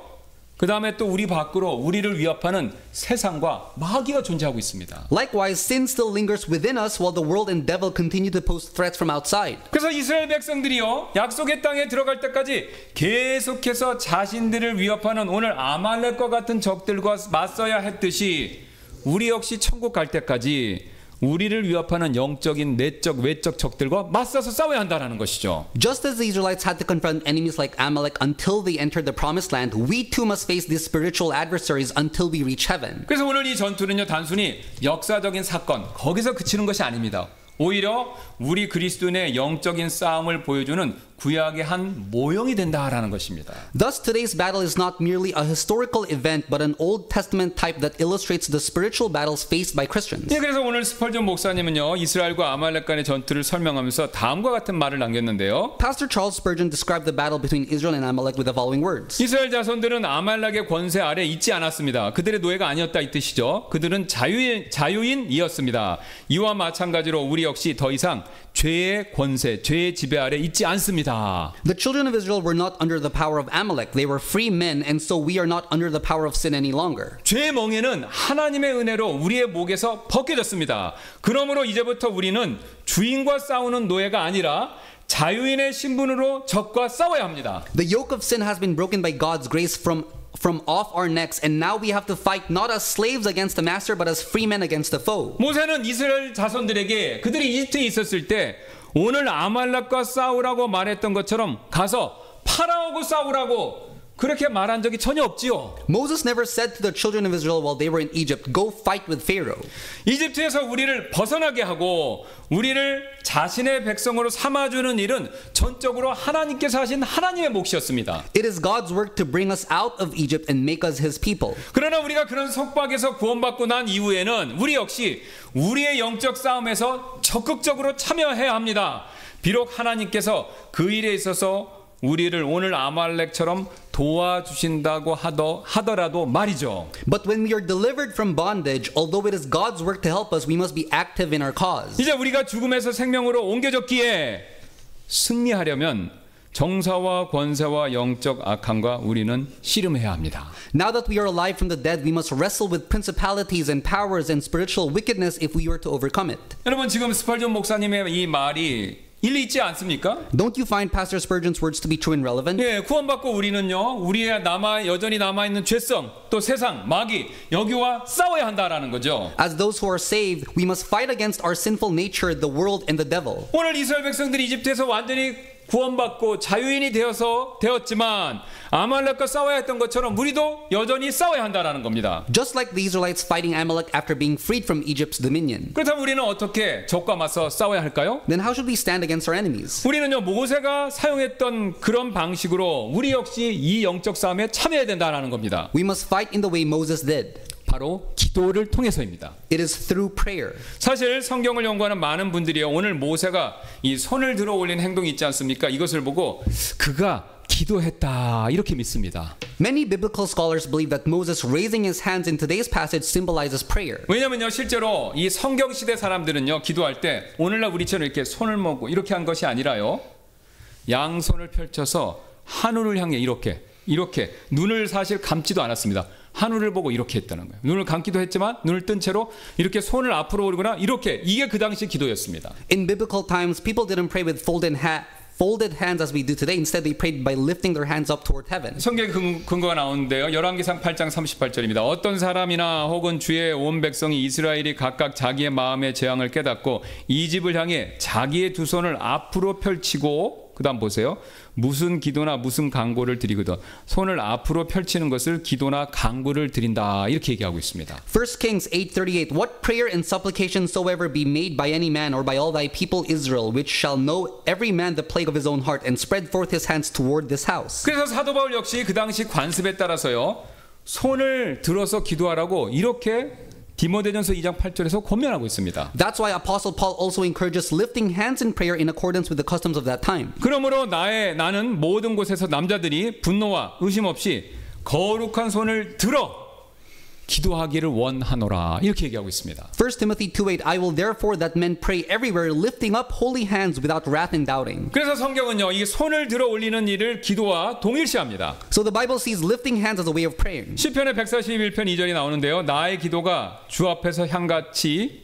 그 다음에 또 우리 밖으로 우리를 위협하는 세상과 마귀가 존재하고 있습니다. Likewise, sin still lingers within us, while the world and devil continue to pose threats from outside. 그래서 이스라엘 백성들이요, 약속의 땅에 들어갈 때까지 계속해서 자신들을 위협하는 오늘 아말렉과 같은 적들과 맞서야 했듯이 우리 역시 천국 갈 때까지 우리를 위협하는 영적인, 내적, 외적 적들과 맞서서 싸워야 한다는 것이죠. Just as the Israelites had to confront enemies like Amalek until they entered the promised land, we too must face these spiritual adversaries until we reach heaven. 그래서 오늘 이 전투는요, 단순히 역사적인 사건, 거기서 그치는 것이 아닙니다. 오히려 우리 그리스도인의 영적인 싸움을 보여주는 구약의 한 모형이 된다라는 것입니다. Thus, today's battle is not merely a historical event, but an Old Testament type that illustrates the spiritual battles faced by Christians. 예, 그래서 오늘 스펄전 목사님은요, 이스라엘과 아말렉 간의 전투를 설명하면서 다음과 같은 말을 남겼는데요. Pastor Charles Spurgeon described the battle between Israel and Amalek with the following words. 이스라엘 자손들은 아말렉의 권세 아래 있지 않았습니다. 그들의 노예가 아니었다 이 뜻이죠. 그들은 자유인이었습니다. 이와 마찬가지로 우리 역시 더 이상 죄의 권세, 죄의 지배 아래 있지 않습니다. The children of Israel were not under the power of Amalek. They were free men, and so we are not under the power of sin any longer. 죄의 멍에는 하나님의 은혜로 우리의 목에서 벗겨졌습니다. 그러므로 이제부터 우리는 주인과 싸우는 노예가 아니라 자유인의 신분으로 적과 싸워야 합니다. The yoke of sin has been broken by God's grace from off our necks, and now we have to fight not as slaves against the master, but as free men against the foe. 모세는 이스라엘 자손들에게 그들이 이집트에 있었을 때 오늘 아말렉과 싸우라고 말했던 것처럼 가서 파라오고 싸우라고 그렇게 말한 적이 전혀 없지요. Moses never said to the children of Israel while they were in Egypt, go fight with Pharaoh. 이집트에서 우리를 벗어나게 하고 우리를 자신의 백성으로 삼아주는 일은 전적으로 하나님께서 하신 하나님의 몫이었습니다. It is God's work to bring us out of Egypt and make us his people. 그러나 우리가 그런 속박에서 구원받고 난 이후에는 우리 역시 우리의 영적 싸움에서 적극적으로 참여해야 합니다. 비록 하나님께서 그 일에 있어서 우리를 오늘 아말렉처럼 도와주신다고 하더라도 말이죠. But when we are delivered from bondage, although it is God's work to help us, we must be active in our cause. 이제 우리가 죽음에서 생명으로 옮겨졌기에 승리하려면 정사와 권세와 영적 악함과 우리는 씨름해야 합니다. Now that we are alive from the dead, we must wrestle with principalities and powers and spiritual wickedness if we were to overcome it. 여러분 지금 스펄전 목사님의 이 말이 일리 있지 않습니까? Don't you find Pastor Spurgeon's words to be true and relevant? 예, 구원받고 우리는요, 우리의 여전히 남아있는 죄성, 또 세상, 마귀, 여기와 싸워야 한다라는 거죠. As those who are saved, we must fight against our sinful nature, the world, and the devil. 오늘 이스라엘 백성들이 이집트에서 완전히 구원받고 자유인이 되었지만 아말렉과 싸워야 했던 것처럼 우리도 여전히 싸워야 한다라는 겁니다. Just like the Israelites fighting Amalek after being freed from Egypt's dominion. 그렇다면 우리는 어떻게 적과 맞서 싸워야 할까요? Then how should we stand against our enemies? 우리는요, 모세가 사용했던 그런 방식으로 우리 역시 이 영적 싸움에 참여해야 된다는 겁니다. We must fight in the way Moses did. 바로 기도를 통해서입니다. It is through prayer. 사실 성경을 연구하는 많은 분들이요, 오늘 모세가 이 손을 들어 올린 행동이 있지 않습니까? 이것을 보고 그가 기도했다 이렇게 믿습니다. Many biblical scholars believe that Moses raising his hands in today's passage symbolizes prayer. 왜냐면요, 실제로 이 성경 시대 사람들은요, 기도할 때 오늘날 우리처럼 이렇게 손을 모으고 이렇게 한 것이 아니라요, 양손을 펼쳐서 하늘을 향해 이렇게 눈을 사실 감지도 않았습니다. 하늘을 보고 이렇게 했다는 거예요. 눈을 감기도 했지만 눈을 뜬 채로 이렇게 손을 앞으로 올리거나 이게 그 당시 기도였습니다. In biblical times, people didn't pray with folded hands as we do today. Instead, they prayed by lifting their hands up toward heaven. 성경에 근거가 나오는데요. 열왕기상 8장 38절입니다. 어떤 사람이나 혹은 주의 온 백성이 이스라엘이 각각 자기의 마음의 재앙을 깨닫고 이 집을 향해 자기의 두 손을 앞으로 펼치고, 그 다음 보세요. 무슨 기도나 무슨 간구를 드리거든. 손을 앞으로 펼치는 것을 기도나 간구를 드린다 이렇게 얘기하고 있습니다. 1 Kings 8:38 What prayer and supplication soever be made by any man or by all thy people Israel, which shall know every man the plague of his own heart and spread forth his hands toward this house. 그래서 사도 바울 역시 그 당시 관습에 따라서요, 손을 들어서 기도하라고 이렇게 디모데전서 2장 8절에서 권면하고 있습니다. That's why Apostle Paul also encourages lifting hands in prayer in accordance with the customs of that time. 그러므로 나는 모든 곳에서 남자들이 분노와 의심 없이 거룩한 손을 들어 기도하기를 원하노라 이렇게 얘기하고 있습니다. 1 Timothy 2:8 I will therefore that men pray everywhere lifting up holy hands without wrath and doubting. 그래서 성경은요, 이 손을 들어 올리는 일을 기도와 동일시합니다. So the Bible sees lifting hands as a way of praying. 시편의 141편 2절이 나오는데요. 나의 기도가 주 앞에서 향같이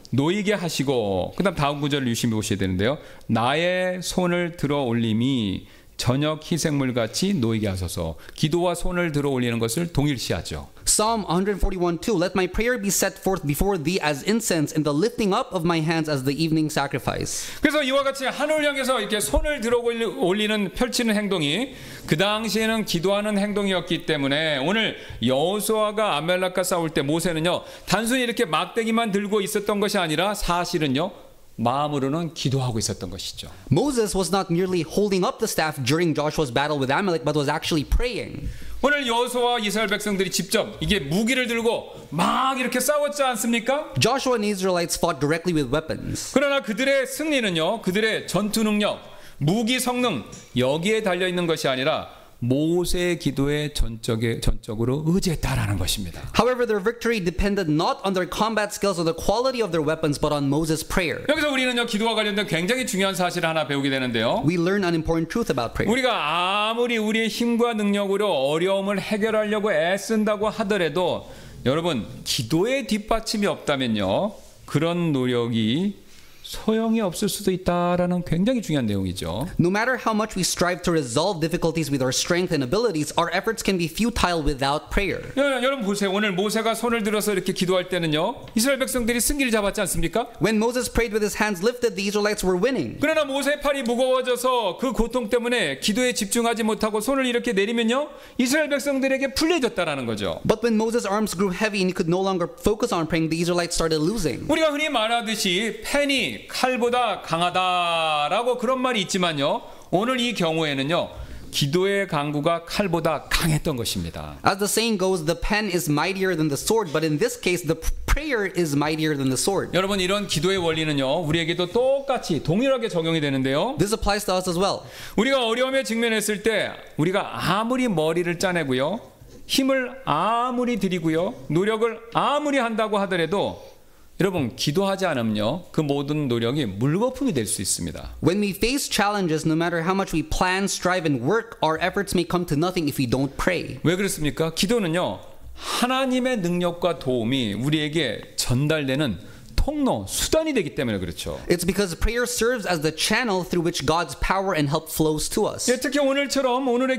놓이게 하시고, 그다음 다음 구절을 유심히 보셔야 되는데요. 나의 손을 들어 올림이 저녁 희생물 같이 놓이게 하소서. 기도와 손을 들어 올리는 것을 동일시하죠. Psalm 141:2 Let my prayer be set forth before thee as incense and the lifting up of my hands as the evening sacrifice. 그래서 이와 같이 하늘을 향해서 이렇게 손을 들어 올리는 펼치는 행동이 그 당시에는 기도하는 행동이었기 때문에 오늘 여호수아가 아말렉과 싸울 때 모세는요, 단순히 이렇게 막대기만 들고 있었던 것이 아니라 사실은요, 마음으로는 기도하고 있었던 것이죠. Moses was not merely holding up the staff during Joshua's battle with Amalek, but was actually praying. 오늘 여호수아와 이스라엘 백성들이 직접 이게 무기를 들고 막 이렇게 싸웠지 않습니까? Joshua and Israelites fought directly with weapons. 그러나 그들의 승리는요, 그들의 전투 능력, 무기 성능 여기에 달려 있는 것이 아니라 모세의 기도에 전적으로 의지했다라는 것입니다. However, their victory depended not on their combat skills or the quality of their weapons, but on Moses' prayer. 여기서 우리는요, 기도와 관련된 굉장히 중요한 사실을 하나 배우게 되는데요. We learn an important truth about prayer. 우리가 아무리 우리의 힘과 능력으로 어려움을 해결하려고 애쓴다고 하더라도 여러분, 기도의 뒷받침이 없다면요, 그런 노력이 소용이 없을 수도 있다라는 굉장히 중요한 내용이죠. No matter how much we strive to resolve difficulties with our strength and abilities, our efforts can be futile without prayer. 여러분 보세요. 오늘 모세가 손을 들어서 이렇게 기도할 때는요. 이스라엘 백성들이 승기를 잡았지 않습니까? When Moses prayed with his hands lifted, the Israelites were winning. 그러나 모세의 팔이 무거워져서 그 고통 때문에 기도에 집중하지 못하고 손을 이렇게 내리면요. 이스라엘 백성들에게 불리해졌다라는 거죠. But when Moses' arms grew heavy and he could no longer focus on praying, the Israelites started losing. 우리가 흔히 말하듯이 펜이 칼보다 강하다라고 그런 말이 있지만요. 오늘 이 경우에는요. 기도의 강구가 칼보다 강했던 것입니다. As the saying goes, the pen is mightier than the sword, but in this case, the prayer is mightier than the sword. 여러분 이런 기도의 원리는요. 우리에게도 똑같이 동일하게 적용이 되는데요. This applies to us as well. 우리가 어려움에 직면했을 때 우리가 아무리 머리를 짜내고요. 힘을 아무리 들이고요. 노력을 아무리 한다고 하더라도 여러분 기도하지 않으면요. 그 모든 노력이 물거품이 될 수 있습니다. When we face challenges, no matter how much we plan, strive, and work, our efforts may come to nothing if we don't pray. 왜 그렇습니까? 기도는요. 하나님의 능력과 도움이 우리에게 전달되는 통로, 수단이 되기 때문에 그렇죠. It's because prayer serves as the channel through which God's power and help flows to us. 예, 특히 오늘의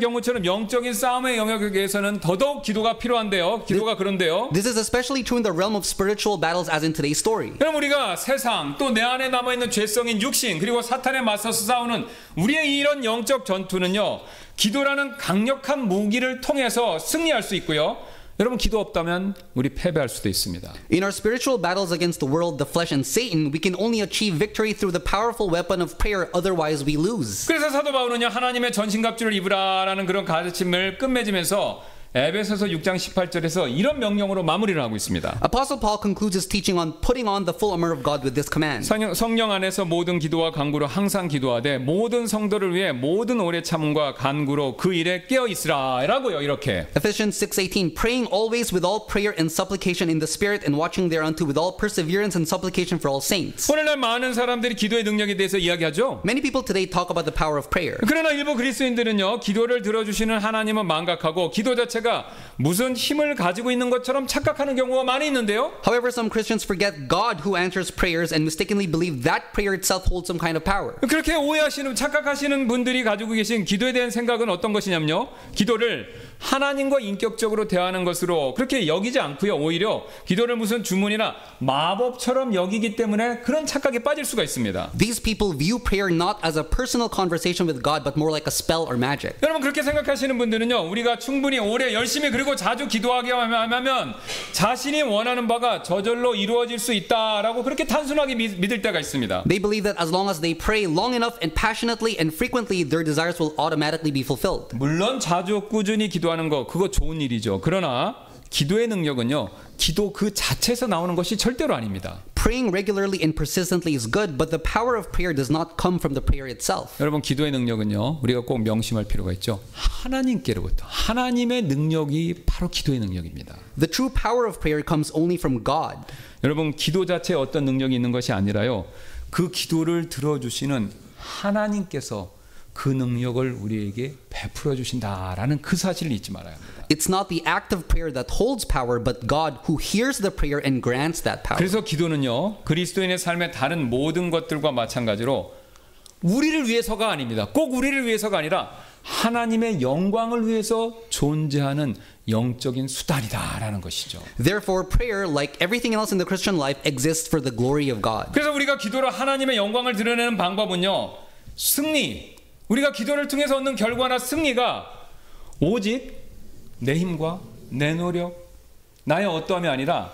경우처럼 영적인 싸움의 영역에서는 더더욱 기도가 필요한데요. 기도가 그런데요. This is especially true in the realm of spiritual battles as in today's story. 그럼 우리가 세상 또 내 안에 남아있는 죄성인 육신 그리고 사탄에 맞서서 싸우는 우리의 이런 영적 전투는요. 기도라는 강력한 무기를 통해서 승리할 수 있고요. 여러분 기도 없다면 우리 패배할 수도 있습니다. In our spiritual battles against the world, the flesh, and Satan, we can only achieve victory through the powerful weapon of prayer, otherwise we lose. 그래서 사도 바울은요. 하나님의 전신갑주를 입으라라는 그런 가르침을 끝맺으면서 에베소서 6장 18절에서 이런 명령으로 마무리를 하고 있습니다. Apostle Paul concludes his teaching on putting on the full armor of God with this command. 성령 안에서 모든 기도와 간구로 항상 기도하되 모든 성도를 위해 모든 오래 참음과 간구로 그 일에 깨어 있으라라고요. 이렇게. Ephesians 6:18, praying always with all prayer and supplication in the Spirit and watching thereunto with all perseverance and supplication for all saints. 오늘날 많은 사람들이 기도의 능력에 대해서 이야기하죠. Many people today talk about the power of prayer. 그러나 일부 그리스도인들은요. 기도를 들어주시는 하나님은 망각하고 기도 자체가 무슨 힘을 가지고 있는 것처럼 착각하는 경우가 많이 있는데요. However, some Christians forget God who answers prayers and mistakenly believe that prayer itself holds some kind of power. 그렇게 착각하시는 분들이 가지고 계신 기도에 대한 생각은 어떤 것이냐면요. 기도를 하나님과 인격적으로 대하는 것으로 그렇게 여기지 않고요. 오히려 기도를 무슨 주문이나 마법처럼 여기기 때문에 그런 착각에 빠질 수가 있습니다. These people view prayer not as a personal conversation with God, but more like a spell or magic. 여러분 그렇게 생각하시는 분들은요. 우리가 충분히 오래 열심히 그리고 자주 기도하게 하면 자신이 원하는 바가 저절로 이루어질 수 있다라고 그렇게 단순하게 믿을 때가 있습니다. They believe that as long as they pray long enough and passionately and frequently, their desires will automatically be fulfilled. 물론 자주 꾸준히 기도하는 거 그거 좋은 일이죠. 그러나 기도의 능력은요. 기도 그 자체에서 나오는 것이 절대로 아닙니다. Praying regularly and persistently is good, but the power of prayer does not come from the prayer itself. 여러분 기도의 능력은요. 우리가 꼭 명심할 필요가 있죠. 하나님께로부터 하나님의 능력이 바로 기도의 능력입니다. The true power of prayer comes only from God. 여러분 기도 자체에 어떤 능력이 있는 것이 아니라요. 그 기도를 들어주시는 하나님께서 그 능력을 우리에게 베풀어 주신다라는 그 사실을 잊지 말아야 합니다. It's not the act of prayer that holds power, but God who hears the prayer and grants that power. 그래서 기도는요. 그리스도인의 삶의 다른 모든 것들과 마찬가지로 우리를 위해서가 아닙니다. 꼭 우리를 위해서가 아니라 하나님의 영광을 위해서 존재하는 영적인 수단이다라는 것이죠. Therefore, prayer, like everything else in the Christian life, exists for the glory of God. 그래서 우리가 기도로 하나님의 영광을 드러내는 방법은요. 승리, 우리가 기도를 통해서 얻는 결과나 승리가 오직 내 힘과 내 노력, 나의 어떠함이 아니라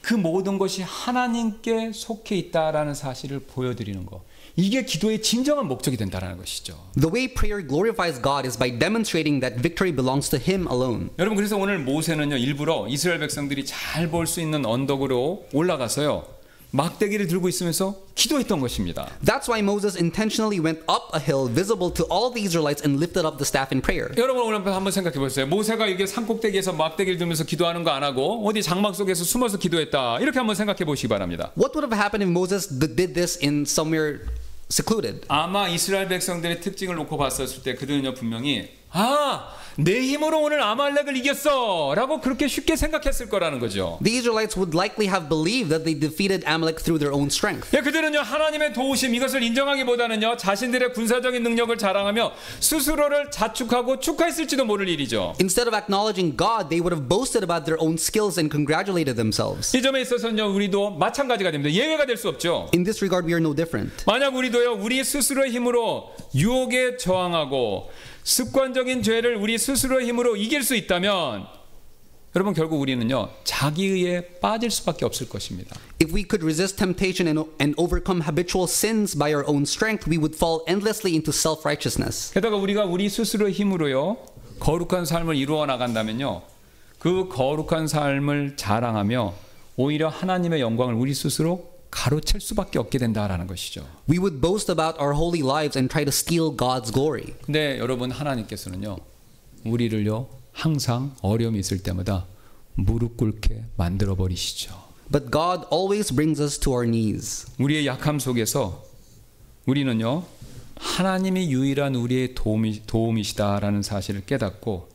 그 모든 것이 하나님께 속해 있다라는 사실을 보여드리는 것. 이게 기도의 진정한 목적이 된다는 것이죠. The way prayer glorifies God is by demonstrating that victory belongs to Him alone. 여러분 그래서 오늘 모세는요 일부러 이스라엘 백성들이 잘 볼 수 있는 언덕으로 올라가서요 막대기를 들고 있으면서 기도했던 것입니다. That's why Moses intentionally went up a hill visible to all the Israelites and lifted up the staff in prayer. 여러분 오늘 한번 생각해 보세요. 모세가 이게 산꼭대기에서 막대기를 들면서 기도하는 거 안 하고 어디 장막 속에서 숨어서 기도했다. 이렇게 한번 생각해 보시기 바랍니다. What would have happened if Moses did this in somewhere secluded? 아마 이스라엘 백성들의 특징을 놓고 봤었을 때 그들은요 분명히 내 힘으로 오늘 아말렉을 이겼어 라고 그렇게 쉽게 생각했을 거라는 거죠. The Israelites would likely have believed that they defeated Amalek through their own strength. 예, 그들은요 하나님의 도우심 이것을 인정하기보다는요 자신들의 군사적인 능력을 자랑하며 스스로를 자축하고 축하했을지도 모를 일이죠. Instead of acknowledging God, they would have boasted about their own skills and congratulated themselves. 이 점에 있어서는요 우리도 마찬가지가 됩니다. 예외가 될 수 없죠. In this regard, we are no different. 만약 우리도요 우리 스스로의 힘으로 유혹에 저항하고 습관적인 죄를 우리 스스로의 힘으로 이길 수 있다면 여러분 결국 우리는요 자기의에 빠질 수밖에 없을 것입니다. If we could resist temptation and overcome habitual sins by our own strength, we would fall endlessly into self-righteousness. 게다가 우리가 우리 스스로의 힘으로요 거룩한 삶을 이루어 나간다면요 그 거룩한 삶을 자랑하며 오히려 하나님의 영광을 우리 스스로 가로챌 수밖에 없게 된다라는 것이죠. We would boast about our holy lives and try to steal God's glory. 근데 여러분 하나님께서는요 우리를요 항상 어려움이 있을 때마다 무릎 꿇게 만들어 버리시죠. But God always brings us to our knees. 우리의 약함 속에서 우리는요 하나님이 유일한 우리의 도움이시다라는 사실을 깨닫고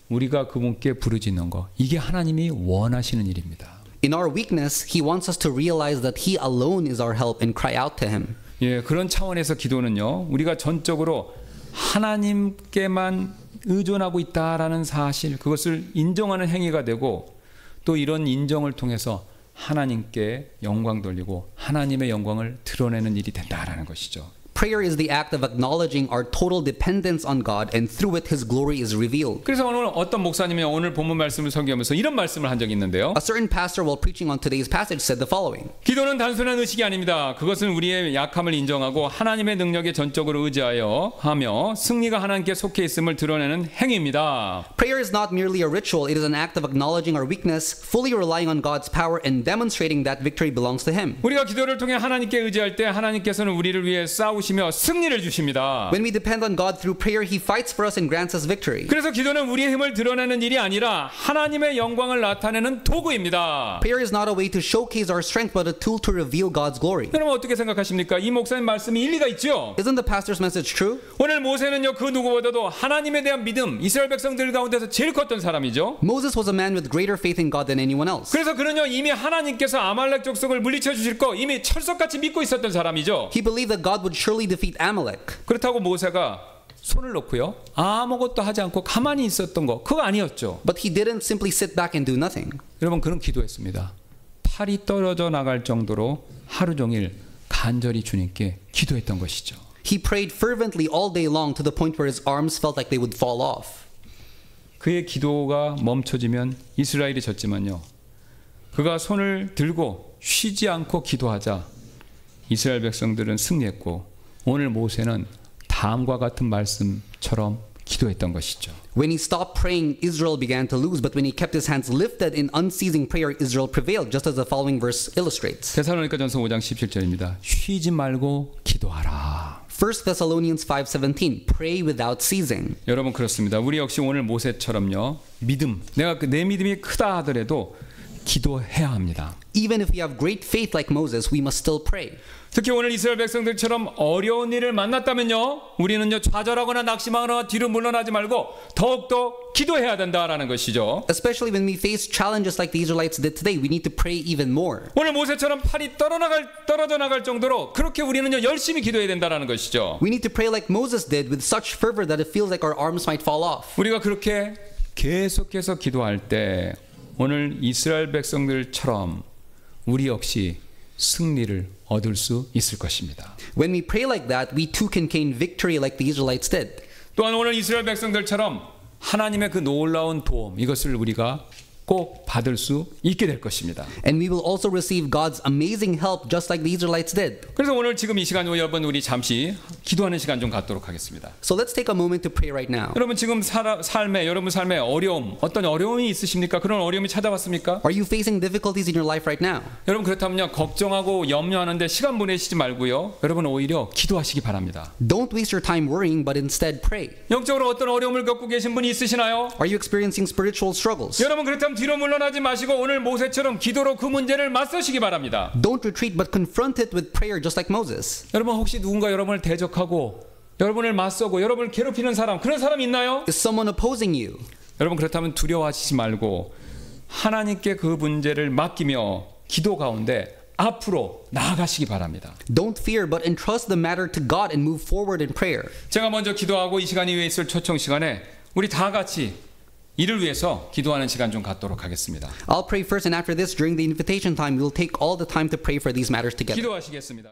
우리가 그분께 부르짖는 거 이게 하나님이 원하시는 일입니다. In our weakness, He wants us to realize that He alone is our help and cry out to Him. 예, 그런 차원에서 기도는요 우리가 전적으로 하나님께만 의존하고 있다라는 사실 그것을 인정하는 행위가 되고 또 이런 인정을 통해서 하나님께 영광 돌리고 하나님의 영광을 드러내는 일이 된다라는 것이죠. Prayer is the act of acknowledging our total dependence on God, and through it His glory is revealed. 그래서 오늘 어떤 목사님이 오늘 본문 말씀을 설교하면서 이런 말씀을 한 적이 있는데요. A certain pastor, while preaching on today's passage, said the following. 기도는 단순한 의식이 아닙니다. 그것은 우리의 약함을 인정하고 하나님의 능력에 전적으로 의지하여 하며 승리가 하나님께 속해 있음을 드러내는 행위입니다. Prayer is not merely a ritual, it is an act of acknowledging our weakness, fully relying on God's power, and demonstrating that victory belongs to Him. 우리가 기도를 통해 하나님께 의지할 때 하나님께서는 우리를 위해 싸우시며 승리를 주십니다. When we depend on God through prayer, He fights for us and grants us victory. 그래서 기도는 우리의 힘을 드러내는 일이 아니라 하나님의 영광을 나타내는 도구입니다. Prayer is not a way to showcase our strength, but a tool to reveal God's glory. 여러분 어떻게 생각하십니까? 이 목사님 말씀이 일리가 있죠? Isn't the pastor's message true? 오늘 모세는요 그 누구보다도 하나님에 대한 믿음 이스라엘 백성들 가운데서 제일 컸던 사람이죠. Moses was a man with greater faith in God than anyone else. 그래서 그는요 이미 하나님께서 아말렉 족속을 물리쳐 주실 거 이미 철석같이 믿고 있었던 사람이죠. He believed that God would surely defeat Amalek. 그렇다고 모세가 손을 놓고요 아무것도 하지 않고 가만히 있었던 거 그거 아니었죠. But he didn't simply sit back and do nothing. 여러분 그런 기도했습니다. 팔이 떨어져 나갈 정도로 하루 종일 간절히 주님께 기도했던 것이죠. He prayed fervently all day long to the point where his arms felt like they would fall off. 그의 기도가 멈춰지면 이스라엘이 졌지만요. 그가 손을 들고 쉬지 않고 기도하자 이스라엘 백성들은 승리했고 오늘 모세는 다음과 같은 말씀처럼 기도했던 것이죠. When he stopped praying, Israel began to lose. But when he kept his hands lifted in unceasing prayer, Israel prevailed, just as the following verse illustrates. 데살로니가전서 5장 17절입니다. 쉬지 말고 기도하라. 1 Thessalonians 5:17, pray without ceasing. 여러분 그렇습니다. 우리 역시 오늘 모세처럼요. 믿음, 내가 내 믿음이 크다 하더라도 기도해야 합니다. Even if we have great faith like Moses, we must still pray. 특히 오늘 이스라엘 백성들처럼 어려운 일을 만났다면요. 우리는요 좌절하거나 낙심하거나 뒤로 물러나지 말고 더욱더 기도해야 된다라는 것이죠. Especially when we face challenges like the Israelites did today, we need to pray even more. 오늘 모세처럼 팔이 떨어져 나갈 정도로 그렇게 우리는요 열심히 기도해야 된다라는 것이죠. We need to pray like Moses did with such fervor that it feels like our arms might fall off. 우리가 그렇게 계속해서 기도할 때 오늘 이스라엘 백성들처럼 우리 역시 승리를 얻을 수 있을 것입니다. When we pray like that, we too can gain victory like the Israelites did. 또한 오늘 이스라엘 백성들처럼 하나님의 그 놀라운 도움 이것을 우리가 꼭 받을 수 있게 될 것입니다. And we will also receive God's amazing help just like the Israelites did. 그래서 오늘 지금 이 시간 여러분 우리 잠시 기도하는 시간 좀 갖도록 하겠습니다. So let's take a moment to pray right now. 여러분 지금 여러분 삶에 어려움 어떤 어려움이 있으십니까? 그런 어려움이 찾아왔습니까? Are you facing difficulties in your life right now? 여러분 그렇다면요 걱정하고 염려하는데 시간 보내시지 말고요. 여러분 오히려 기도하시기 바랍니다. Don't waste your time worrying, but instead pray. 영적으로 어떤 어려움을 겪고 계신 분이 있으시나요? Are you experiencing spiritual struggles? 여러분 그렇다면 뒤로 물러나지 마시고 오늘 모세처럼 기도로 그 문제를 맞서시기 바랍니다. Don't retreat, but confront it with prayer just like Moses. 여러분 혹시 누군가 여러분을 대적하고 여러분을 맞서고 여러분을 괴롭히는 사람, 그런 사람 있나요? Is someone opposing you? 여러분 그렇다면 두려워하시지 말고 하나님께 그 문제를 맡기며 기도 가운데 앞으로 나아가시기 바랍니다. Don't fear, but entrust the matter to God and move forward in prayer. 제가 먼저 기도하고 이 시간 이후에 있을 초청 시간에 우리 다 같이 이를 위해서 기도하는 시간 좀 갖도록 하겠습니다. I'll pray first, and after this, during the invitation time, we'll take all the time to pray for these matters together. 기도하시겠습니다.